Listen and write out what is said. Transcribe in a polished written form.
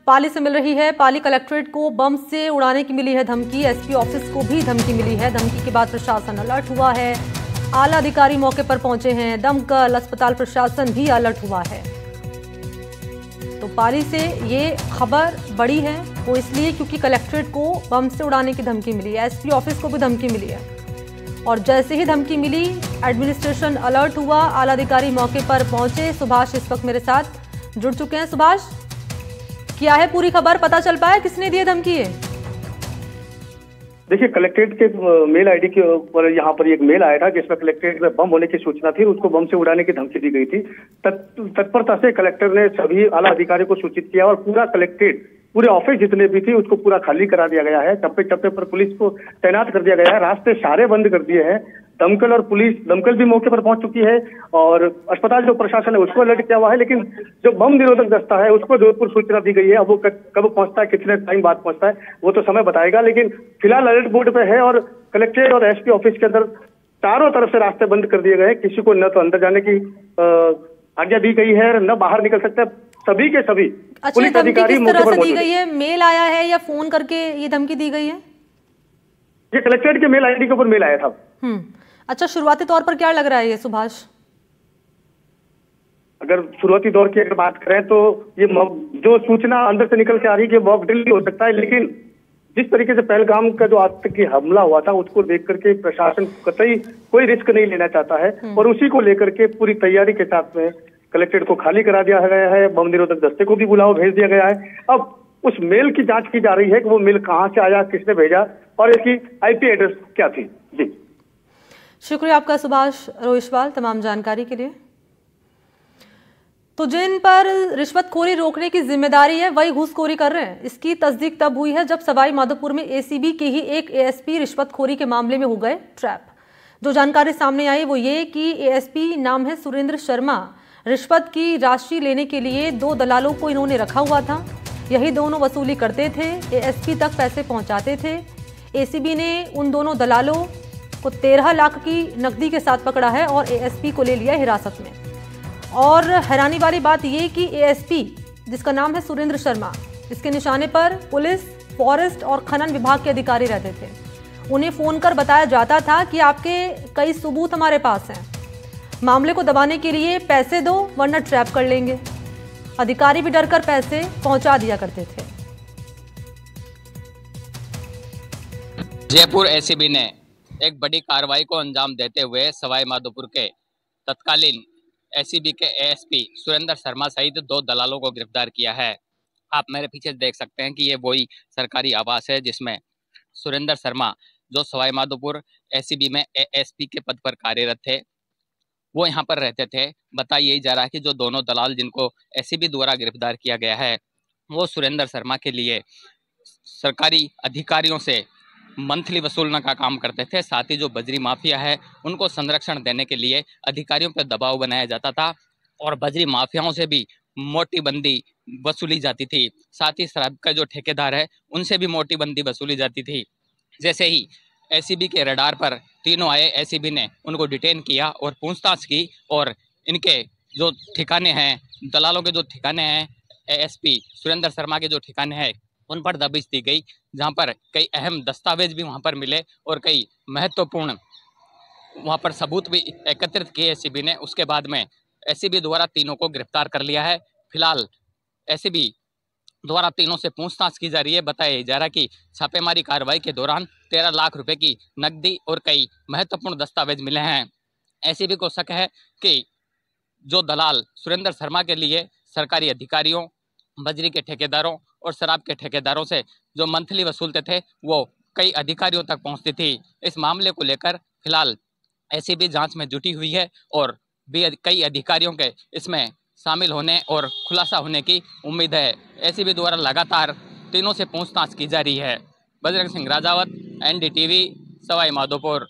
पाली से मिल रही है। पाली कलेक्ट्रेट को बम से उड़ाने की मिली है धमकी। एसपी ऑफिस को भी धमकी मिली है। धमकी के बाद प्रशासन अलर्ट हुआ है। आला अधिकारी मौके पर पहुंचे हैं। दमकल, अस्पताल प्रशासन भी अलर्ट हुआ है। तो पाली से ये खबर बड़ी है, वो इसलिए क्योंकि कलेक्ट्रेट को बम से उड़ाने की धमकी मिली है। एसपी ऑफिस को भी धमकी मिली है और जैसे ही धमकी मिली एडमिनिस्ट्रेशन अलर्ट हुआ। आला अधिकारी मौके पर पहुंचे। सुभाष इस वक्त मेरे साथ जुड़ चुके हैं। सुभाष, क्या है पूरी खबर? पता चल पाया किसने दी धमकी है? देखिए, कलेक्ट्रेट के मेल आईडी के ऊपर यहाँ पर एक मेल आया था जिसमें कलेक्ट्रेट में बम होने की सूचना थी। उसको बम से उड़ाने की धमकी दी गई थी। तत्परता से कलेक्टर ने सभी आला अधिकारियों को सूचित किया और पूरा कलेक्ट्रेट, पूरे ऑफिस जितने भी थी उसको पूरा खाली करा दिया गया है। टप्पे टप्पे पर पुलिस को तैनात कर दिया गया है। रास्ते सारे बंद कर दिए हैं। दमकल और पुलिस, दमकल भी मौके पर पहुंच चुकी है और अस्पताल जो प्रशासन है उसको अलर्ट किया हुआ है। लेकिन जो बम निरोधक दस्ता है उसको जोधपुर सूचना दी गई है। अब वो कब पहुंचता है, कितने टाइम बाद पहुंचता है, वो तो समय बताएगा। लेकिन फिलहाल अलर्ट मोड पे है और कलेक्ट्रेट और एसपी ऑफिस के अंदर चारों तरफ से रास्ते बंद कर दिए गए हैं। किसी को न तो अंदर जाने की आज्ञा दी गई है, न बाहर निकल सकता है। सभी के सभी पुलिस अधिकारी किस तरह से दी गई है? मेल आया है या फोन करके ये धमकी दी गई है? ये कलेक्ट्रेट के मेल आईडी के ऊपर मेल आया था। अच्छा, शुरुआती तौर पर क्या लग रहा है ये सुभाष? अगर शुरुआती दौर की अगर बात करें तो ये जो सूचना अंदर से निकल के आ रही है मॉक ड्रिल हो सकता है। लेकिन जिस तरीके से पहलगाम का जो आतंकी हमला हुआ था उसको देख करके प्रशासन कतई कोई रिस्क नहीं लेना चाहता है और उसी को लेकर के पूरी तैयारी के साथ में कलेक्ट्रेट को खाली करा दिया गया है। बम निरोधक दस्ते को भी बुलावा भेज दिया गया है। अब उस मेल की जांच की जा रही है कि वो मेल कहां से आया, किसने भेजा और इसकी आईपी एड्रेस क्या थी। जी, शुक्रिया आपका सुभाष रोहिशवाल तमाम जानकारी के लिए। तो जिन पर रिश्वतखोरी रोकने की जिम्मेदारी है वही घूसखोरी कर रहे हैं, इसकी तस्दीक तब हुई है जब सवाई माधोपुर में एसीबी के ही एक एएसपी रिश्वतखोरी के मामले में हो गए ट्रैप। जो जानकारी सामने आई वो ये कि एएसपी नाम है सुरेंद्र शर्मा। रिश्वत की राशि लेने के लिए 2 दलालों को इन्होंने रखा हुआ था। यही दोनों वसूली करते थे, एएसपी तक पैसे पहुंचाते थे। एसीबी ने उन दोनों दलालों को 13 लाख की नकदी के साथ पकड़ा है और एएसपी को ले लिया हिरासत में। और हैरानी वाली बात ये कि एएसपी जिसका नाम है सुरेंद्र शर्मा, इसके निशाने पर पुलिस, फॉरेस्ट और खनन विभाग के अधिकारी रहते थे। उन्हें फोन कर बताया जाता था कि आपके कई सबूत हमारे पास हैं, मामले को दबाने के लिए पैसे दो वरना ट्रैप कर लेंगे। अधिकारी भी डरकर पैसे पहुंचा दिया करते थे। जयपुर एसीबी ने एक बड़ी कार्रवाई को अंजाम देते हुए सवाई माधोपुर के तत्कालीन एसीबी के एएसपी सुरेंद्र शर्मा सहित 2 दलालों को गिरफ्तार किया है। आप मेरे पीछे देख सकते हैं कि ये वही सरकारी आवास है जिसमें सुरेंद्र शर्मा, जो सवाई माधोपुर एसीबी में एएसपी के पद पर कार्यरत थे, वो यहाँ पर रहते थे। बताया यही जा रहा है कि जो दोनों दलाल जिनको एसीबी द्वारा गिरफ्तार किया गया है वो सुरेंद्र शर्मा के लिए सरकारी अधिकारियों से मंथली वसूलने का काम करते थे। साथ ही जो बजरी माफिया है उनको संरक्षण देने के लिए अधिकारियों पर दबाव बनाया जाता था और बजरी माफियाओं से भी मोटी बंदी वसूली जाती थी। साथ ही शराब का जो ठेकेदार है उनसे भी मोटी बंदी वसूली जाती थी। जैसे ही एसीबी के रडार पर तीनों आए, एसीबी ने उनको डिटेन किया और पूछताछ की और इनके जो ठिकाने हैं, दलालों के जो ठिकाने हैं, एएसपी सुरेंद्र शर्मा के जो ठिकाने हैं उन पर दबिश दी गई, जहां पर कई अहम दस्तावेज भी वहां पर मिले और कई महत्वपूर्ण वहां पर सबूत भी एकत्रित किए एसीबी ने। उसके बाद में एसीबी द्वारा तीनों को गिरफ्तार कर लिया है। फिलहाल एसीबी द्वारा तीनों से पूछताछ की जा रही है। बताया जा रहा है कि छापेमारी कार्रवाई के दौरान 13 लाख रुपए की नकदी और कई महत्वपूर्ण दस्तावेज मिले हैं। एसीबी को शक है कि जो दलाल सुरेंद्र शर्मा के लिए सरकारी अधिकारियों, बजरी के ठेकेदारों और शराब के ठेकेदारों से जो मंथली वसूलते थे वो कई अधिकारियों तक पहुंचती थी। इस मामले को लेकर फिलहाल एसीबी जांच में जुटी हुई है और भी कई अधिकारियों के इसमें शामिल होने और खुलासा होने की उम्मीद है। एसीबी द्वारा लगातार तीनों से पूछताछ की जा रही है। बजरंग सिंह राजावत, एनडीटीवी, सवाई माधोपुर।